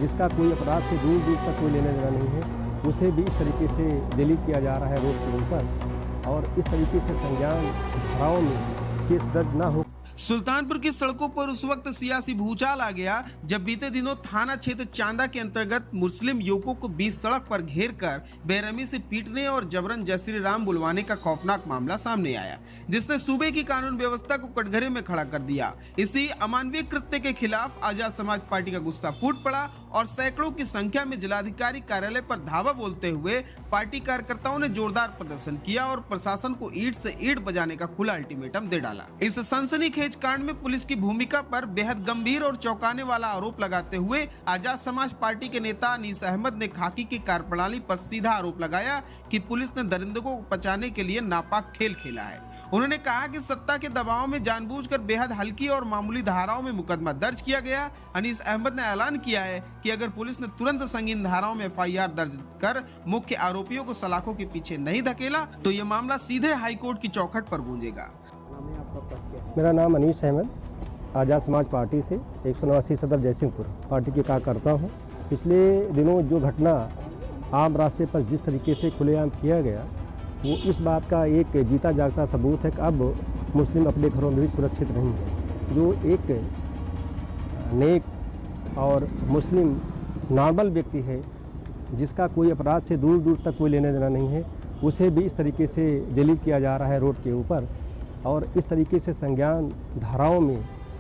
जिसका कोई अपराध से दूर दूर तक कोई लेना देना नहीं है, उसे भी इस तरीके से डिलीट किया जा रहा है रोड के ऊपर, और इस तरीके से संज्ञान धाराओं में केस दर्ज न हो। सुल्तानपुर की सड़कों पर उस वक्त सियासी भूचाल आ गया जब बीते दिनों थाना क्षेत्र चांदा के अंतर्गत मुस्लिम युवकों को बीच सड़क पर घेरकर बेरहमी से पीटने और जबरन जय श्री राम बुलवाने का खौफनाक मामला सामने आया, जिसने सूबे की कानून व्यवस्था को कटघरे में खड़ा कर दिया। इसी अमानवीय कृत्य के खिलाफ आजाद समाज पार्टी का गुस्सा फूट पड़ा और सैकड़ों की संख्या में जिलाधिकारी कार्यालय पर धावा बोलते हुए पार्टी कार्यकर्ताओं ने जोरदार प्रदर्शन किया और प्रशासन को ईंट से ईंट बजाने का खुला अल्टीमेटम दे डाला। इस सनसनीखेज कांड में पुलिस की भूमिका पर बेहद गंभीर और चौंकाने वाला आरोप लगाते हुए आजाद समाज पार्टी के नेता अनीस अहमद ने खाकी की कार्यप्रणाली पर सीधा आरोप लगाया कि पुलिस ने दरिंदों को बचाने के लिए नापाक खेल खेला है। उन्होंने कहा कि सत्ता के दबाव में जानबूझकर बेहद हल्की और मामूली धाराओं में मुकदमा दर्ज किया गया। अनीस अहमद ने ऐलान किया है कि अगर पुलिस ने तुरंत संगीन धाराओं में FIR दर्ज कर मुख्य आरोपियों को सलाखों के पीछे नहीं धकेला तो यह मामला सीधे हाईकोर्ट की चौखट पर गूंजेगा। मेरा नाम अनीस अहमद, आज़ाद समाज पार्टी से 189 सदर जयसिंहपुर पार्टी के कार्यकर्ता हूँ। पिछले दिनों जो घटना आम रास्ते पर जिस तरीके से खुलेआम किया गया, वो इस बात का एक जीता जागता सबूत है कि अब मुस्लिम अपने घरों में भी सुरक्षित नहीं है। जो एक नेक और मुस्लिम नॉर्मल व्यक्ति है, जिसका कोई अपराध से दूर दूर तक कोई लेना देना नहीं है, उसे भी इस तरीके से जलील किया जा रहा है रोड के ऊपर, और इस तरीके से संज्ञान धाराओं में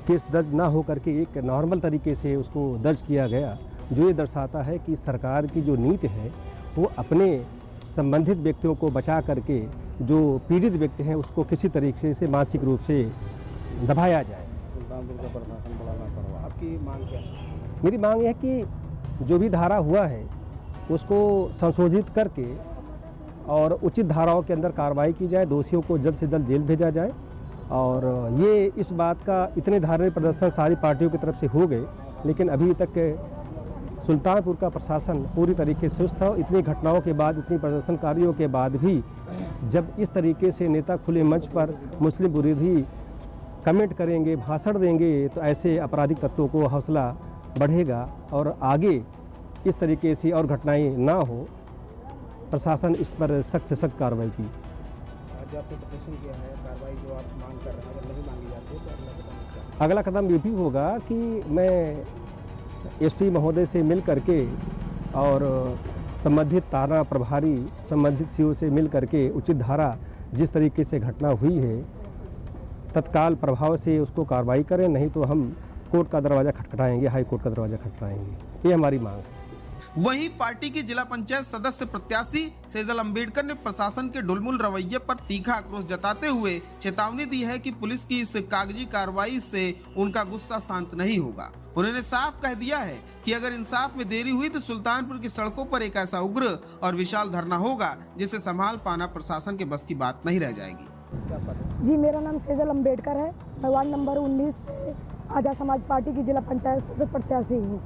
केस दर्ज ना हो करके एक नॉर्मल तरीके से उसको दर्ज किया गया, जो ये दर्शाता है कि सरकार की जो नीति है वो अपने संबंधित व्यक्तियों को बचा करके जो पीड़ित व्यक्ति हैं उसको किसी तरीके से मानसिक रूप से दबाया जाए। आपकी मांग क्या है? मेरी मांग है कि जो भी धारा हुआ है उसको संशोधित करके और उचित धाराओं के अंदर कार्रवाई की जाए, दोषियों को जल्द से जल्द जेल भेजा जाए। और ये इस बात का इतने धारणीय प्रदर्शन सारी पार्टियों की तरफ से हो गए, लेकिन अभी तक सुल्तानपुर का प्रशासन पूरी तरीके से सुस्त है। इतनी घटनाओं के बाद, इतनी प्रदर्शनकारियों के बाद भी जब इस तरीके से नेता खुले मंच पर मुस्लिम विरोधी कमेंट करेंगे, भाषण देंगे, तो ऐसे आपराधिक तत्वों को हौसला बढ़ेगा और आगे इस तरीके से और घटनाएं ना हो। प्रशासन इस पर सख्त से सख्त कार्रवाई की। जो आपने प्रदर्शन किया है, कार्रवाई जो आप मांग कर रहे हैं, अगर नहीं मांगी जाती है तो अगला कदम क्या है? अगला कदम ये भी होगा कि मैं SP महोदय से मिल करके और संबंधित थाना प्रभारी, संबंधित CO से मिल करके उचित धारा जिस तरीके से घटना हुई है तत्काल प्रभाव से उसको कार्रवाई करें, नहीं तो हम कोर्ट का दरवाज़ा खटखटाएंगे, हाई कोर्ट का दरवाज़ा खटखटाएंगे। ये हमारी मांग है। वहीं पार्टी के जिला पंचायत सदस्य प्रत्याशी सेजल अंबेडकर ने प्रशासन के ढुलमुल रवैये पर तीखा आक्रोश जताते हुए चेतावनी दी है कि पुलिस की इस कागजी कार्रवाई से उनका गुस्सा शांत नहीं होगा। उन्होंने साफ कह दिया है कि अगर इंसाफ में देरी हुई तो सुल्तानपुर की सड़कों पर एक ऐसा उग्र और विशाल धरना होगा जिसे संभाल पाना प्रशासन के बस की बात नहीं रह जाएगी। जी, मेरा नाम सेजल अंबेडकर है। मैं वार्ड नंबर 19 से आजाद समाज पार्टी की जिला पंचायत सदस्य प्रत्याशी हूँ।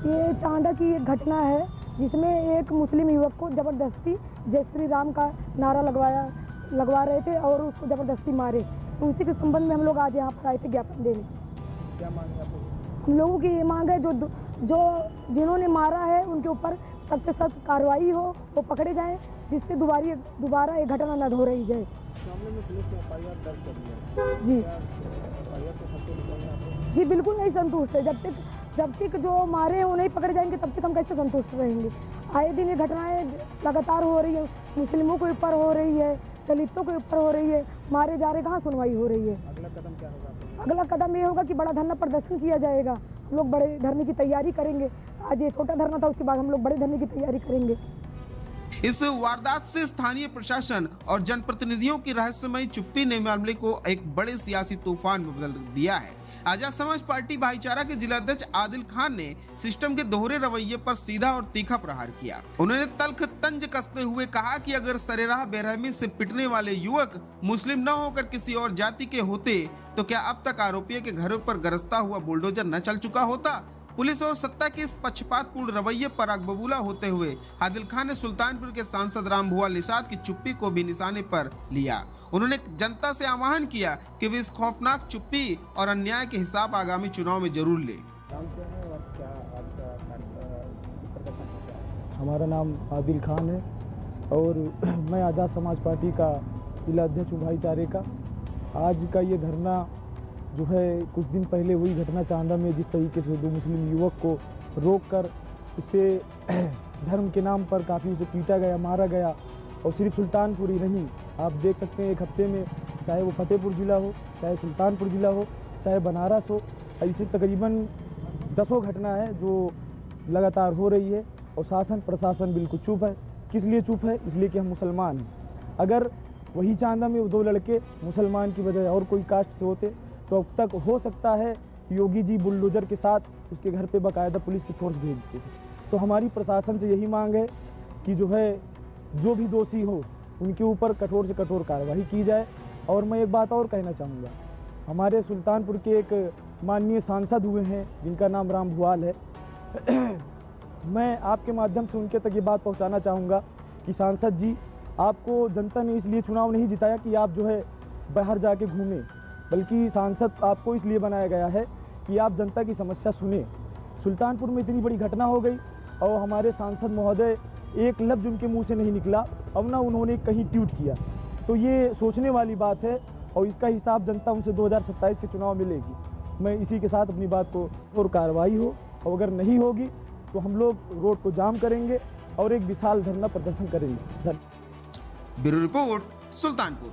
ये चांदा की एक घटना है जिसमें एक मुस्लिम युवक को ज़बरदस्ती जय श्री राम का नारा लगवा रहे थे और उसको ज़बरदस्ती मारे, तो उसी के संबंध में हम लोग आज यहाँ पर आए थे ज्ञापन देने। क्या मांग है आपको? हम लोगों की ये मांग है जो जिन्होंने मारा है उनके ऊपर सख्त से सख्त कार्रवाई हो, वो पकड़े जाएं, जिससे दोबारा ये घटना न दोहराई जाए। मामले में पुलिस ने FIR दर्ज कर दिया है। जी FIR से संतुष्ट हैं आप? जी, बिल्कुल नहीं संतुष्ट है। जब तक जो मारे हैं वो नहीं पकड़े जाएंगे तब तक हम कैसे संतुष्ट रहेंगे। आए दिन ये घटनाएं लगातार हो रही है, मुस्लिमों के ऊपर हो रही है, दलितों के ऊपर हो रही है, मारे जा रहे, कहाँ सुनवाई हो रही है। अगला कदम क्या होगा? अगला कदम ये होगा कि बड़ा धरना प्रदर्शन किया जाएगा। हम लोग बड़े धरने की तैयारी करेंगे। आज ये छोटा धरना था, उसके बाद हम लोग बड़े धरने की तैयारी करेंगे। इस वारदात से स्थानीय प्रशासन और जनप्रतिनिधियों की रहस्यमयी चुप्पी ने मामले को एक बड़े सियासी तूफान में बदल दिया है। आजाद समाज पार्टी भाईचारा के जिलाध्यक्ष आदिल खान ने सिस्टम के दोहरे रवैये पर सीधा और तीखा प्रहार किया। उन्होंने तल्ख तंज कसते हुए कहा कि अगर सरेराह बेरहमी से पिटने वाले युवक मुस्लिम न होकर किसी और जाति के होते तो क्या अब तक आरोपियों के घरों पर गरजता हुआ बुलडोजर न चल चुका होता। पुलिस और सत्ता के इस पक्षपातपूर्ण रवैये पर आग बबूला होते हुए आदिल खान ने सुल्तानपुर के सांसद राम भुआल निषाद की चुप्पी को भी निशाने पर लिया। उन्होंने जनता से आह्वान किया कि वे इस खौफनाक चुप्पी और अन्याय के हिसाब आगामी चुनाव में जरूर ले। हमारा नाम आदिल खान है और मैं आज़ाद समाज पार्टी का जिला अध्यक्ष हूँ भाईचारे का। आज का ये धरना जो है कुछ दिन पहले हुई घटना चांदा में जिस तरीके से 2 मुस्लिम युवक को रोककर उससे धर्म के नाम पर काफ़ी उसे पीटा गया, मारा गया। और सिर्फ सुल्तानपुर ही नहीं, आप देख सकते हैं एक हफ्ते में चाहे वो फतेहपुर ज़िला हो, चाहे सुल्तानपुर ज़िला हो, चाहे बनारस हो, ऐसी तकरीबन 10 घटना है जो लगातार हो रही है और शासन प्रशासन बिल्कुल चुप है। किस लिए चुप है? इसलिए कि हम मुसलमान हैं। अगर वही चांदा में 2 लड़के मुसलमान की बजाय और कोई कास्ट से होते तो अब तक हो सकता है योगी जी बुलडोजर के साथ उसके घर पे बाकायदा पुलिस की फोर्स भेज देते। तो हमारी प्रशासन से यही मांग है कि जो भी दोषी हो उनके ऊपर कठोर से कठोर कार्रवाई की जाए। और मैं एक बात और कहना चाहूँगा, हमारे सुल्तानपुर के एक माननीय सांसद हुए हैं जिनका नाम राम भुआल है। मैं आपके माध्यम से उनके तक ये बात पहुंचाना चाहूँगा कि सांसद जी, आपको जनता ने इसलिए चुनाव नहीं जिताया कि आप बाहर जाके घूमें, बल्कि सांसद आपको इसलिए बनाया गया है कि आप जनता की समस्या सुने। सुल्तानपुर में इतनी बड़ी घटना हो गई और हमारे सांसद महोदय एक लफ्ज़ उनके मुंह से नहीं निकला, अब ना उन्होंने कहीं ट्वीट किया। तो ये सोचने वाली बात है और इसका हिसाब जनता उनसे 2027 के चुनाव में लेगी। मैं इसी के साथ अपनी बात को और कार्रवाई हो, और अगर नहीं होगी तो हम लोग रोड को जाम करेंगे और एक विशाल धरना प्रदर्शन करेंगे। Bureau report, Sultanpur.